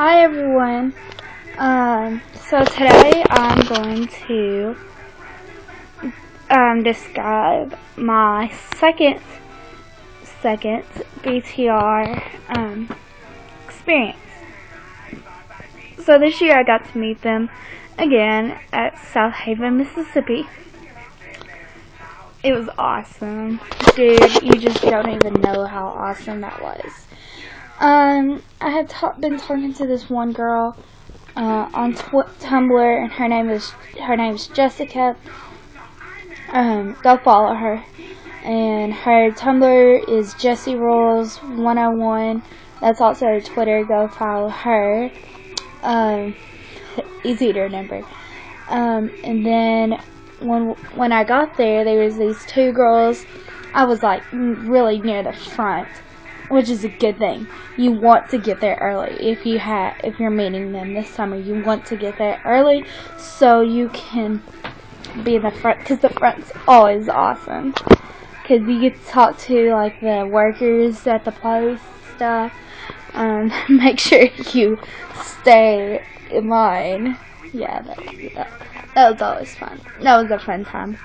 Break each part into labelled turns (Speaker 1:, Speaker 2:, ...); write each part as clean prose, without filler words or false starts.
Speaker 1: Hi everyone. So today I'm going to describe my second BTR experience. So this year I got to meet them again at South Haven, Mississippi. It was awesome, dude. You just don't even know how awesome that was. I had been talking to this one girl on Tumblr, and her name is Jessica. Go follow her, and her Tumblr is Jessie Rolls 101. That's also her Twitter. Go follow her. Easy to remember. And then when I got there was these two girls. I was like really near the front, which is a good thing. You want to get there early if you're meeting them this summer. You want to get there early so you can be in the front, because the front's always awesome. Because you get to talk to like the workers at the place stuff. Make sure you stay in line. Yeah, that was always fun. That was a fun time.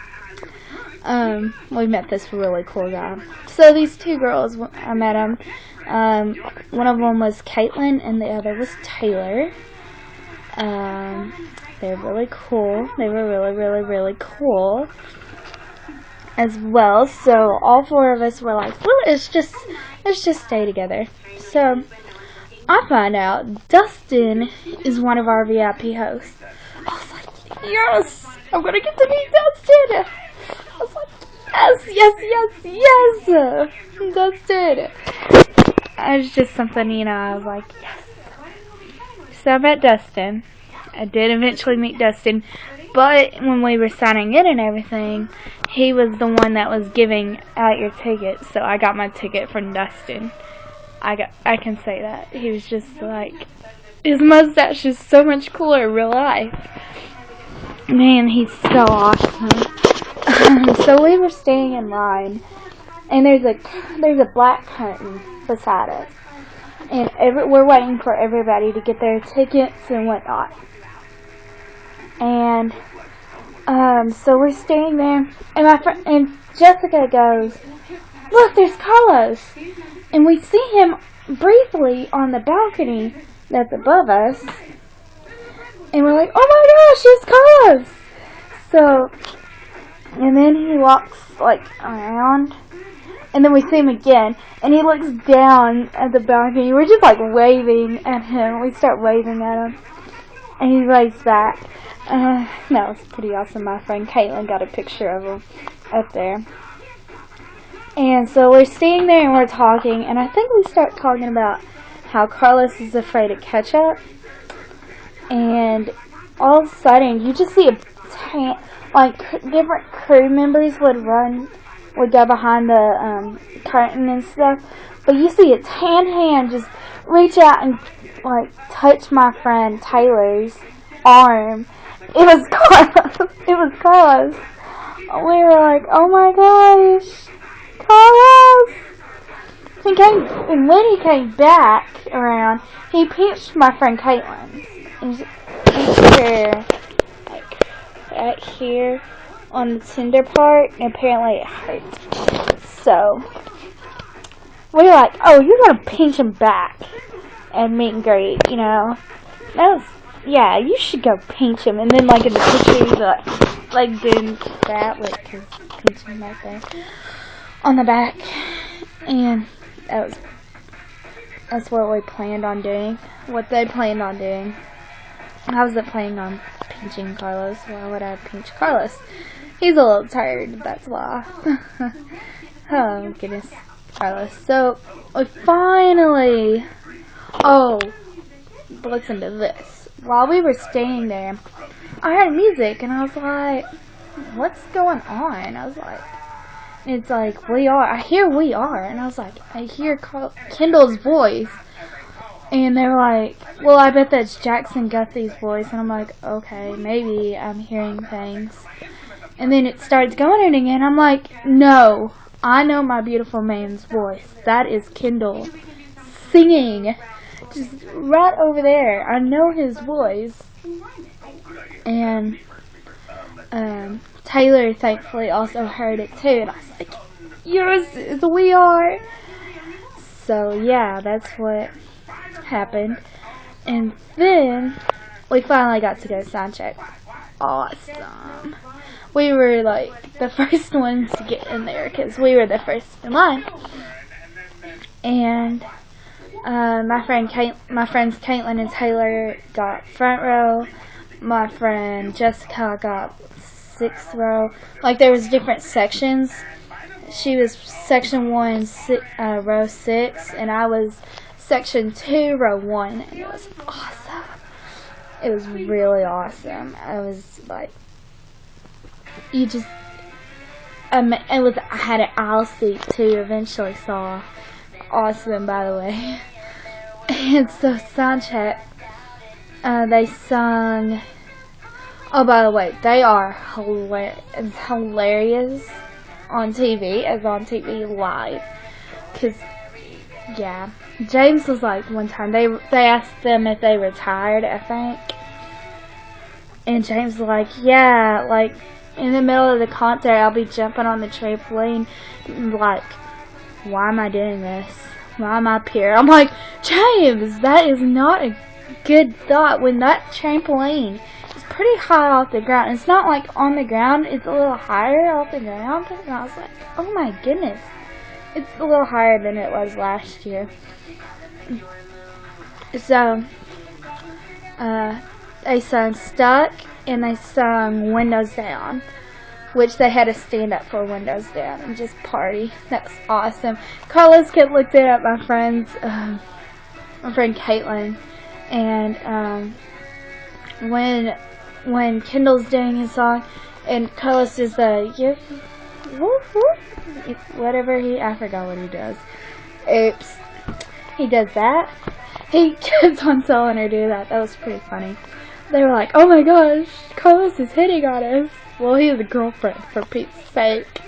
Speaker 1: We met this really cool guy. So these two girls, I met them. One of them was Caitlin, and the other was Taylor. They're really cool. They were really, really, really cool as well. So all four of us were like, well, let's just stay together. So I find out Dustin is one of our VIP hosts. I was like, yes, I'm gonna get to meet Dustin. I was like, yes, Dustin. It was just something, I was like, yes. So I met Dustin. I did eventually meet Dustin, but when we were signing in and everything, he was the one that was giving out your tickets, so I got my ticket from Dustin. I can say that. He was just like, his mustache is so much cooler in real life. Man, he's so awesome. So we were staying in line, and there's a black curtain beside us, and we're waiting for everybody to get their tickets and whatnot. And so we're staying there, and my friend and Jessica goes, "Look, there's Carlos," and we see him briefly on the balcony that's above us, and we're like, "Oh my gosh, it's Carlos!" So. And then he walks, around, and then we see him again, and he looks down at the balcony. We're just, waving at him. We start waving at him, and he waves back. That was pretty awesome. My friend Caitlin got a picture of him up there. And so we're sitting there, and we're talking, and I think we start talking about how Carlos is afraid of ketchup, and all of a sudden, you just see different crew members would go behind the curtain and stuff, but you see a tan hand just reach out and touch my friend Taylor's arm. It was Carlos. We were like, oh my gosh, Carlos! And when he came back around, he pinched my friend Caitlin. Right here on the tender part, and apparently it hurt. So we were like, oh, you're gonna pinch him back and meet and greet, you should go pinch him. And then in the picture he's doing that, pinching right there on the back, and that's what we planned on doing. What they planned on doing. I wasn't planning on pinching Carlos. Why would I pinch Carlos? He's a little tired, that's why. Oh, goodness. Carlos. So, we finally... Oh, listen to this. While we were staying there, I heard music, and I was like, what's going on? I was like, it's like, we are. I hear we are. And I was like, I hear Kendall's voice. And they're like, well, I bet that's Jackson Guthie's voice. And I'm like, okay, maybe I'm hearing things. And then it starts going again. I'm like, no, I know my beautiful man's voice. That is Kendall singing. just right over there. I know his voice. And Taylor thankfully also heard it too, and I was like, yes, we are. So yeah, that's what happened. And then we finally got to go sound check. Awesome. We were like the first ones to get in there because we were the first in line. And my friends Caitlin and Taylor got front row. My friend Jessica got 6th row. Like there was different sections. She was section 1, row 6, and I was section 2, row 1, and it was awesome. It was really awesome. I was like, you just, I had an aisle seat too. Eventually saw, awesome by the way. And so sound check, they sung. Oh, by the way, they are hilarious on TV as on TV live. Cause yeah, James was like one time they asked them if they were tired, I think, and James was like, yeah, like in the middle of the concert I'll be jumping on the trampoline, like, why am I doing this? Why am I up here? I'm like, James, that is not a good thought. When that trampoline is pretty high off the ground, it's not like on the ground, it's a little higher off the ground, and I was like, oh my goodness, it's a little higher than it was last year. So they sung Stuck and they sung Windows Down, which they had to stand up for Windows Down and just party. That was awesome. Carlos kept looking at my friend Caitlin, and when Kendall's doing his song, and Carlos is the woof woof, whatever I forgot what he does. Oops, he does that. He kept on telling her to do that. That was pretty funny. They were like, oh my gosh, Carlos is hitting on us. Well, he has a girlfriend, for Pete's sake.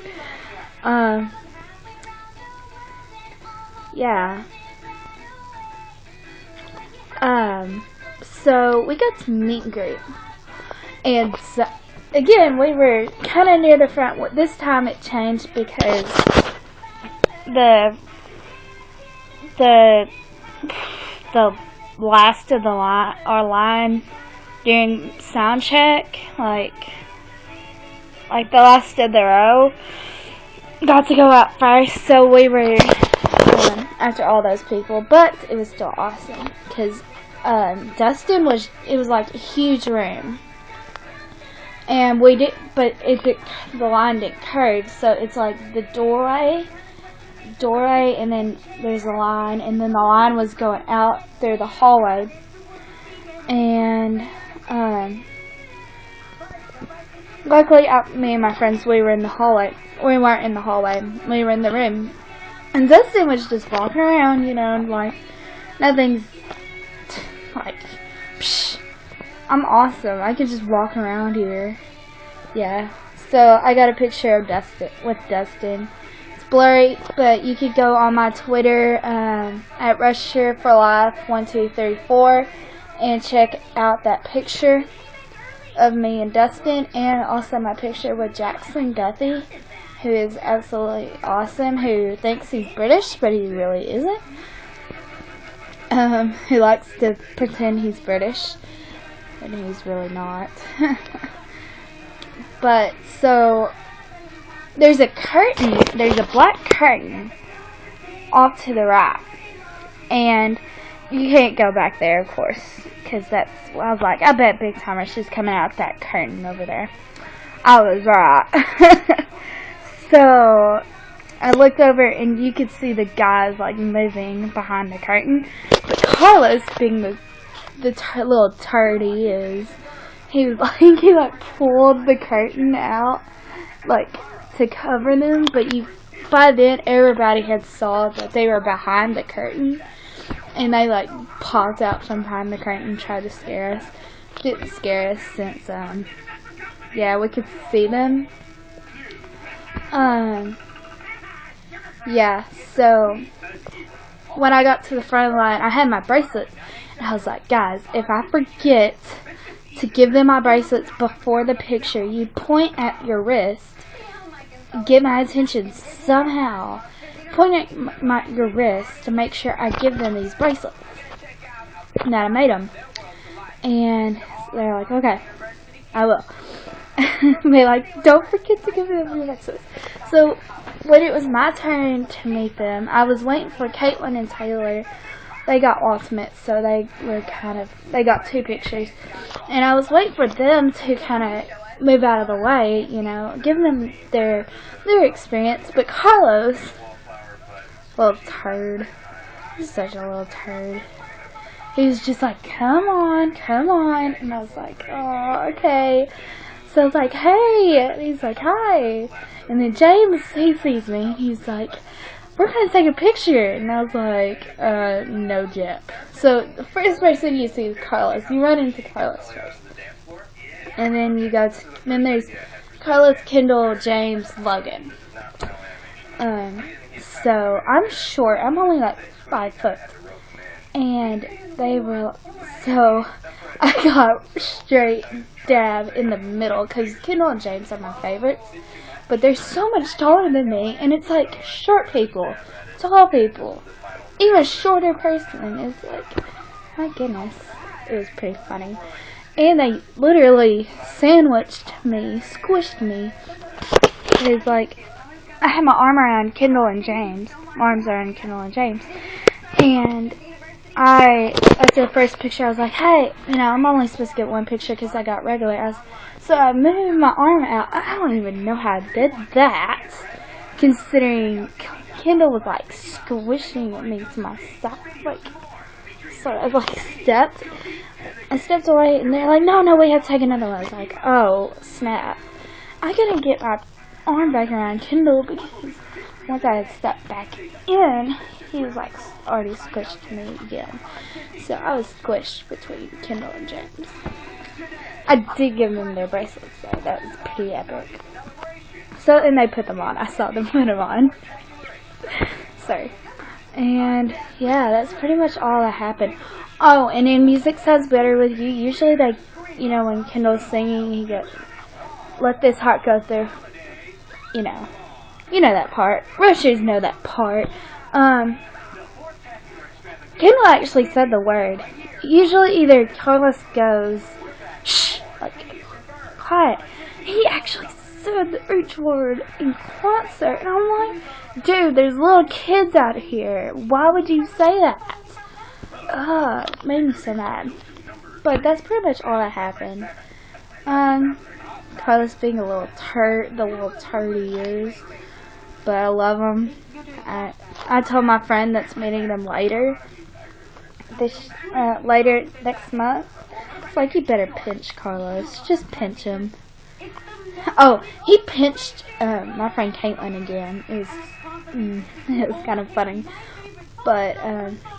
Speaker 1: Yeah. So we got to meet and greet. And so, again, we were kind of near the front. This time it changed because the last of our line during sound check, like the last of the row, got to go out first, so we were after all those people, but it was still awesome because Dustin it was like a huge room, and the line didn't curve, so it's like the doorway, and then there's a line, and then the line was going out through the hallway, and luckily me and my friends, we were in the hallway. We weren't in the hallway, we were in the room, and Dustin was just walking around, like nothing's like, psh, I'm awesome, I could just walk around here. Yeah, so I got a picture of Dustin. Blurry, but you could go on my Twitter at RushForLife1234 and check out that picture of me and Dustin, and also my picture with Jackson Guthrie, who is absolutely awesome, who thinks he's British, but he really isn't. Who likes to pretend he's British, and he's really not. But so there's a black curtain off to the right, and you can't go back there, of course, because I was like, I bet Big Timer's just coming out that curtain over there. I was right. So I looked over, and you could see the guys like moving behind the curtain, but Carlos, being the little turd he is, he pulled the curtain out like to cover them, but by then everybody had saw that they were behind the curtain, and they like popped out from behind the curtain and tried to scare us. Didn't scare us since we could see them. Yeah, so when I got to the front of the line, I had my bracelets. And I was like, guys, if I forget to give them my bracelets before the picture, you point at your wrist, get my attention somehow, point at your wrist to make sure I give them these bracelets. And I made them. And they're like, okay, I will. They're like, don't forget to give them your bracelets. So when it was my turn to meet them, I was waiting for Caitlin and Taylor. They got ultimates, so they got 2 pictures. And I was waiting for them to kind of move out of the way, you know, give them their experience. But Carlos, little turd, such a little turd. He was just like, come on. And I was like, oh, okay. So I was like, hey. And he's like, hi. And then James, he sees me. He's like, we're going to take a picture. And I was like, no, Jep. So the first person you see is Carlos. You run into Carlos first. And then you go to, then there's Carlos, Kendall, James, Logan. So I'm short. I'm only like 5 foot. And they were, so I got straight dab in the middle, because Kendall and James are my favorites, but they're so much taller than me, and it's like short people, tall people, even a shorter person is like, my goodness, it was pretty funny. And they literally sandwiched me, squished me. It was like, I had my arm around Kendall and James, my arms around Kendall and James, and after the first picture, I was like, hey, you know, I'm only supposed to get 1 picture because I got regular. So I moved my arm out. I don't even know how I did that, considering Kendall was like squishing me to my side. Like, so I stepped away, and they're like, no, we have to take another one. I was like, oh, snap. I couldn't get my arm back around Kendall because once I had stepped back in, he was like already squished to me again. So I was squished between Kendall and James. I did give them their bracelets though. That was pretty epic. So, and they put them on. I saw them put them on. Sorry. And yeah, that's pretty much all that happened. Oh, and in Music Sounds Better With You, usually they, you know, when Kendall's singing, he goes, let this heart go through. You know that part. Rushers know that part. Kendall actually said the word. Usually either Carlos goes, shh, like, quiet. He actually said the H word in concert. And I'm like, dude, there's little kids out here. Why would you say that? It made me so mad. But that's pretty much all that happened. Carlos being a little turd, the little turd he is. But I love him. I told my friend that's meeting them later next month. It's like, you better pinch Carlos. Just pinch him. Oh, he pinched my friend Caitlin again. It was kind of funny. But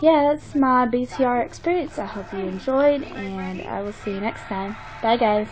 Speaker 1: yeah, that's my BTR experience. I hope you enjoyed, and I will see you next time. Bye, guys.